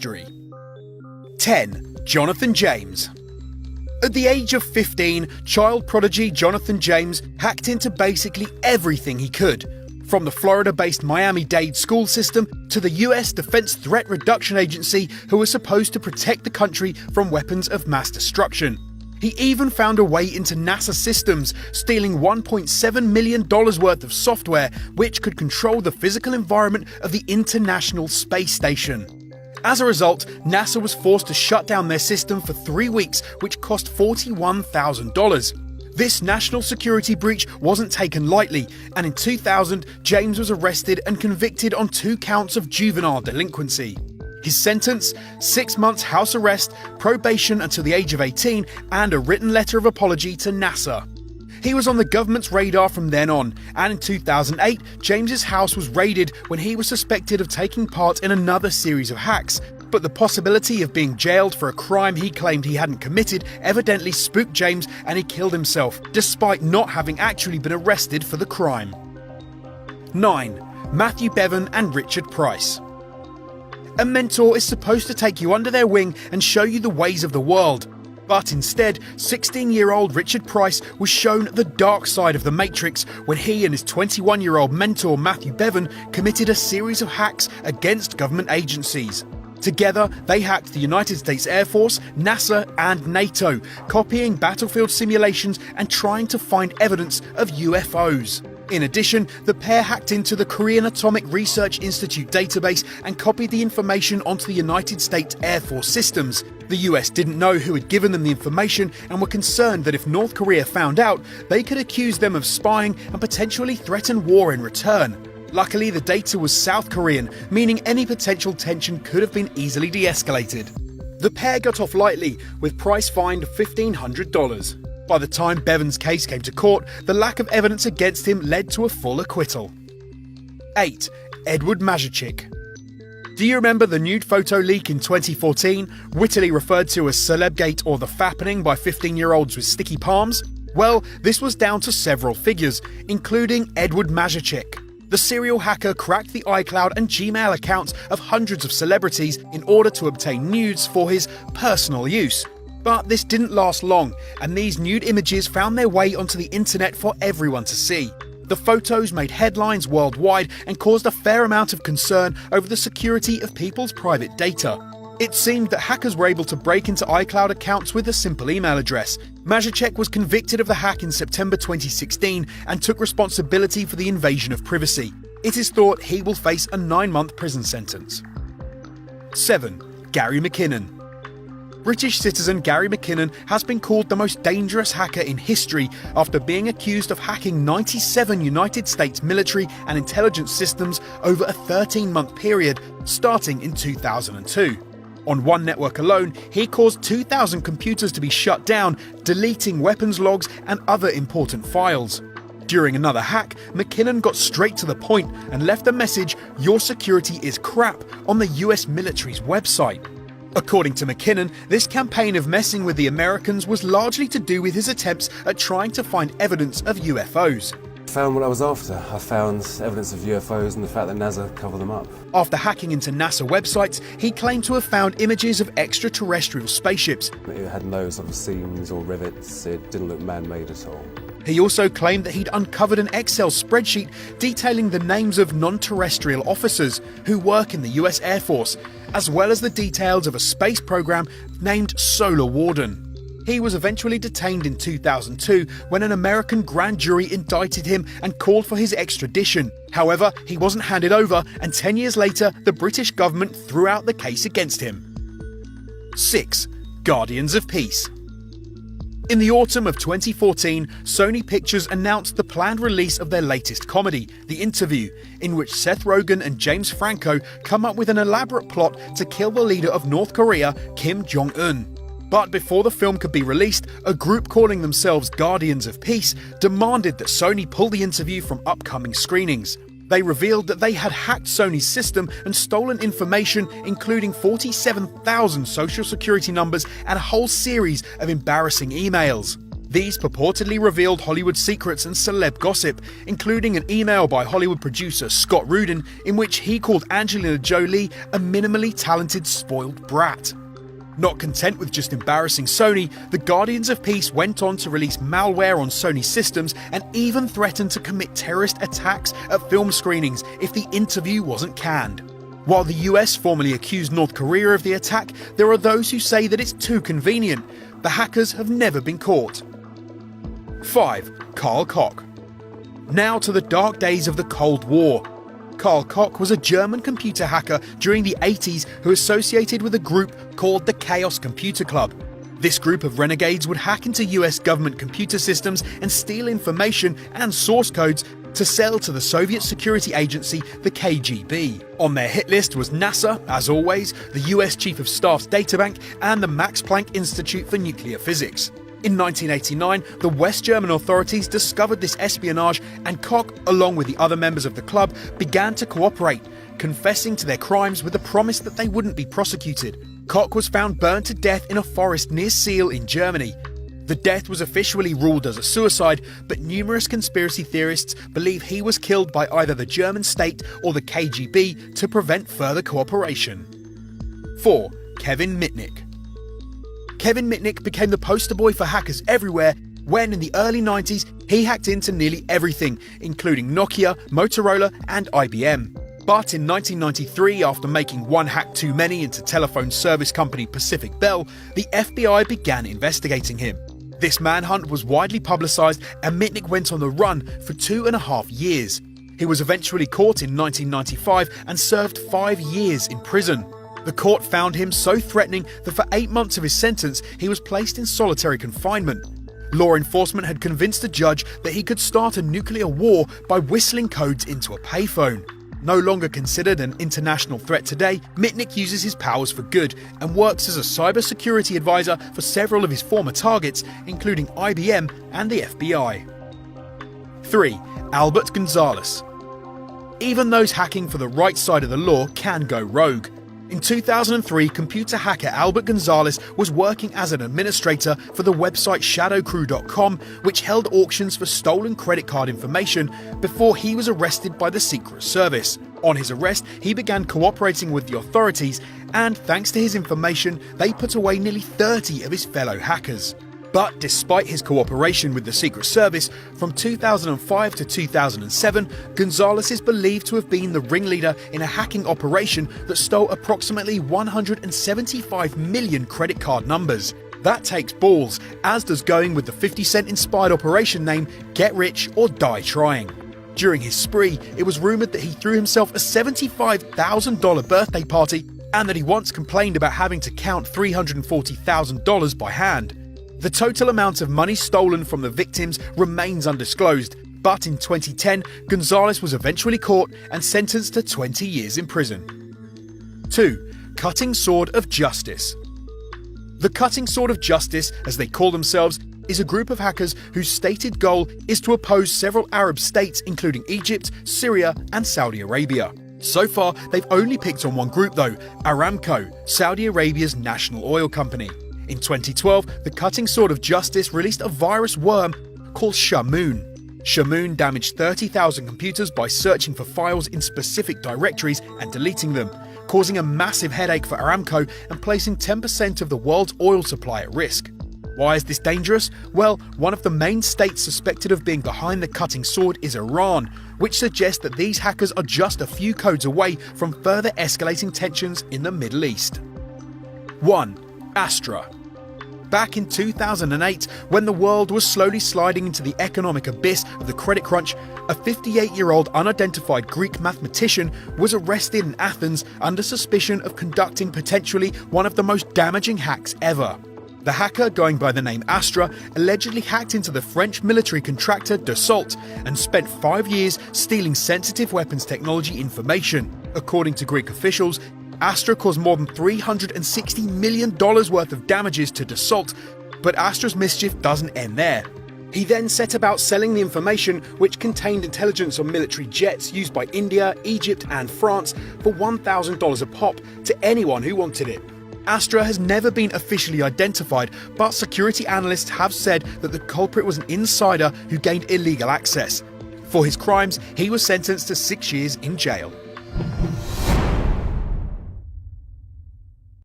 history. 10. Jonathan James. At the age of 15, child prodigy Jonathan James hacked into basically everything he could, from the Florida-based Miami-Dade school system to the US Defense Threat Reduction Agency, who was supposed to protect the country from weapons of mass destruction. He even found a way into NASA systems, stealing $1.7 million worth of software which could control the physical environment of the International Space Station. As a result, NASA was forced to shut down their system for 3 weeks, which cost $41,000. This national security breach wasn't taken lightly, and in 2000, James was arrested and convicted on 2 counts of juvenile delinquency. His sentence: 6 months house arrest, probation until the age of 18, and a written letter of apology to NASA. He was on the government's radar from then on, and in 2008, James's house was raided when he was suspected of taking part in another series of hacks. But the possibility of being jailed for a crime he claimed he hadn't committed evidently spooked James, and he killed himself, despite not having actually been arrested for the crime. 9. Matthew Bevan and Richard Price. A mentor is supposed to take you under their wing and show you the ways of the world. But instead, 16-year-old Richard Price was shown the dark side of the Matrix when he and his 21-year-old mentor Matthew Bevan committed a series of hacks against government agencies. Together, they hacked the United States Air Force, NASA, and NATO, copying battlefield simulations and trying to find evidence of UFOs. In addition, the pair hacked into the Korean Atomic Research Institute database and copied the information onto the United States Air Force systems. The US didn't know who had given them the information and were concerned that if North Korea found out, they could accuse them of spying and potentially threaten war in return. Luckily, the data was South Korean, meaning any potential tension could have been easily de-escalated. The pair got off lightly, with Price fined $1,500. By the time Bevan's case came to court, the lack of evidence against him led to a full acquittal. 8. Edward Mazurchik. Do you remember the nude photo leak in 2014, wittily referred to as Celebgate or the fappening by 15-year-olds with sticky palms? Well, this was down to several figures, including Edward Mazurchik. The serial hacker cracked the iCloud and Gmail accounts of hundreds of celebrities in order to obtain nudes for his personal use. But this didn't last long, and these nude images found their way onto the internet for everyone to see. The photos made headlines worldwide and caused a fair amount of concern over the security of people's private data. It seemed that hackers were able to break into iCloud accounts with a simple email address. Mazurchik was convicted of the hack in September 2016 and took responsibility for the invasion of privacy. It is thought he will face a 9-month prison sentence. 7. Gary McKinnon. British citizen Gary McKinnon has been called the most dangerous hacker in history after being accused of hacking 97 United States military and intelligence systems over a 13-month period, starting in 2002. On one network alone, he caused 2,000 computers to be shut down, deleting weapons logs and other important files. During another hack, McKinnon got straight to the point and left a message, "Your security is crap," on the US military's website. According to McKinnon, this campaign of messing with the Americans was largely to do with his attempts at trying to find evidence of UFOs. I found what I was after. I found evidence of UFOs and the fact that NASA covered them up. After hacking into NASA websites, he claimed to have found images of extraterrestrial spaceships. It had no sort of seams or rivets. It didn't look man-made at all. He also claimed that he'd uncovered an Excel spreadsheet detailing the names of non-terrestrial officers who work in the US Air Force, as well as the details of a space program named Solar Warden. He was eventually detained in 2002 when an American grand jury indicted him and called for his extradition. However, he wasn't handed over, and 10 years later, the British government threw out the case against him. 6. Guardians of Peace. In the autumn of 2014, Sony Pictures announced the planned release of their latest comedy, The Interview, in which Seth Rogen and James Franco come up with an elaborate plot to kill the leader of North Korea, Kim Jong-un. But before the film could be released, a group calling themselves Guardians of Peace demanded that Sony pull The Interview from upcoming screenings. They revealed that they had hacked Sony's system and stolen information, including 47,000 social security numbers and a whole series of embarrassing emails. These purportedly revealed Hollywood secrets and celeb gossip, including an email by Hollywood producer Scott Rudin in which he called Angelina Jolie a minimally talented spoiled brat. Not content with just embarrassing Sony, the Guardians of Peace went on to release malware on Sony systems and even threatened to commit terrorist attacks at film screenings if the interview wasn't canned. While the US formally accused North Korea of the attack, there are those who say that it's too convenient. The hackers have never been caught. 5. Carl Koch. Now to the dark days of the Cold War. Carl Koch was a German computer hacker during the 80s who associated with a group called the Chaos Computer Club. This group of renegades would hack into US government computer systems and steal information and source codes to sell to the Soviet security agency, the KGB. On their hit list was NASA, as always, the US Chief of Staff's databank, and the Max Planck Institute for Nuclear Physics. In 1989, the West German authorities discovered this espionage, and Koch, along with the other members of the club, began to cooperate, confessing to their crimes with the promise that they wouldn't be prosecuted. Koch was found burned to death in a forest near Seal in Germany. The death was officially ruled as a suicide, but numerous conspiracy theorists believe he was killed by either the German state or the KGB to prevent further cooperation. 4. Kevin Mitnick. Kevin Mitnick became the poster boy for hackers everywhere when, in the early 90s, he hacked into nearly everything, including Nokia, Motorola, and IBM. But in 1993, after making one hack too many into telephone service company Pacific Bell, the FBI began investigating him. This manhunt was widely publicised, and Mitnick went on the run for 2.5 years. He was eventually caught in 1995 and served 5 years in prison. The court found him so threatening that for 8 months of his sentence, he was placed in solitary confinement. Law enforcement had convinced the judge that he could start a nuclear war by whistling codes into a payphone. No longer considered an international threat today, Mitnick uses his powers for good and works as a cybersecurity advisor for several of his former targets, including IBM and the FBI. 3. Albert Gonzalez. Even those hacking for the right side of the law can go rogue. In 2003, computer hacker Albert Gonzalez was working as an administrator for the website shadowcrew.com, which held auctions for stolen credit card information, before he was arrested by the Secret Service. On his arrest, he began cooperating with the authorities, and thanks to his information, they put away nearly 30 of his fellow hackers. But despite his cooperation with the Secret Service, from 2005 to 2007, Gonzalez is believed to have been the ringleader in a hacking operation that stole approximately 175 million credit card numbers. That takes balls, as does going with the 50 Cent inspired operation name Get Rich or Die Trying. During his spree, it was rumoured that he threw himself a $75,000 birthday party, and that he once complained about having to count $340,000 by hand. The total amount of money stolen from the victims remains undisclosed, but in 2010, Gonzalez was eventually caught and sentenced to 20 years in prison. 2. Cutting Sword of Justice. The Cutting Sword of Justice, as they call themselves, is a group of hackers whose stated goal is to oppose several Arab states including Egypt, Syria, and Saudi Arabia. So far, they've only picked on one group though, Aramco, Saudi Arabia's national oil company. In 2012, the Cutting Sword of Justice released a virus worm called Shamoon. Shamoon damaged 30,000 computers by searching for files in specific directories and deleting them, causing a massive headache for Aramco and placing 10% of the world's oil supply at risk. Why is this dangerous? Well, one of the main states suspected of being behind the Cutting Sword is Iran, which suggests that these hackers are just a few codes away from further escalating tensions in the Middle East. 1. Astra. Back in 2008, when the world was slowly sliding into the economic abyss of the credit crunch, a 58-year-old unidentified Greek mathematician was arrested in Athens under suspicion of conducting potentially one of the most damaging hacks ever. The hacker, going by the name Astra, allegedly hacked into the French military contractor Dassault and spent 5 years stealing sensitive weapons technology information. According to Greek officials, Astra caused more than $360 million worth of damages to Dassault, but Astra's mischief doesn't end there. He then set about selling the information, which contained intelligence on military jets used by India, Egypt and France, for $1,000 a pop to anyone who wanted it. Astra has never been officially identified, but security analysts have said that the culprit was an insider who gained illegal access. For his crimes, he was sentenced to 6 years in jail.